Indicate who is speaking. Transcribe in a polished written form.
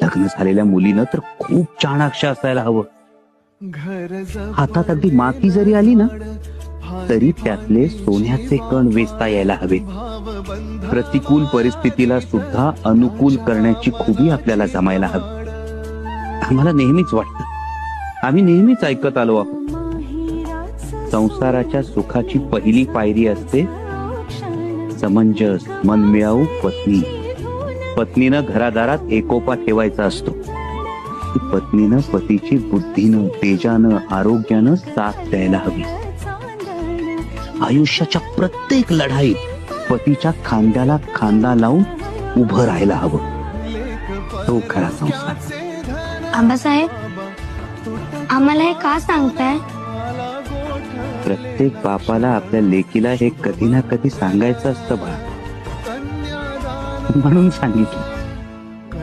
Speaker 1: लग्न झालेल्या मुलीनं तर खूप चाणाक्ष असायला हवं. हातात अगदी माती जरी आली ना तरी त्यातले सोन्याचे कण वेचता यायला हवेत. प्रतिकूल परिस्थितीला सुद्धा अनुकूल करण्याची खूबी आपल्याला जमायला हवी. आम्हाला नेहमीच वाटतं, आम्ही नेहमीच ऐकत आलो आहोत, संसाराच्या सुखाची पहिली पायरी असते समंजस मनमिळावू पत्नी. पत्नीनं घरादारात एकोपा ठेवायचा असतो. पत्नीनं पतीची बुद्धीनं तेजानं आरोग्यानं साथ द्यायला हवी. आयुष्याच्या प्रत्येक लढाईत पतीच्या खांद्याला खांदा लावून उभं राहायला हवं. तो खरा संसार.
Speaker 2: आबासाहेब, आम्हाला हे का सांगताय?
Speaker 1: प्रत्येक बापाला आपल्या लेकीला हे कधी ना कधी सांगायचं असतं बा, म्हणून सांगितलं.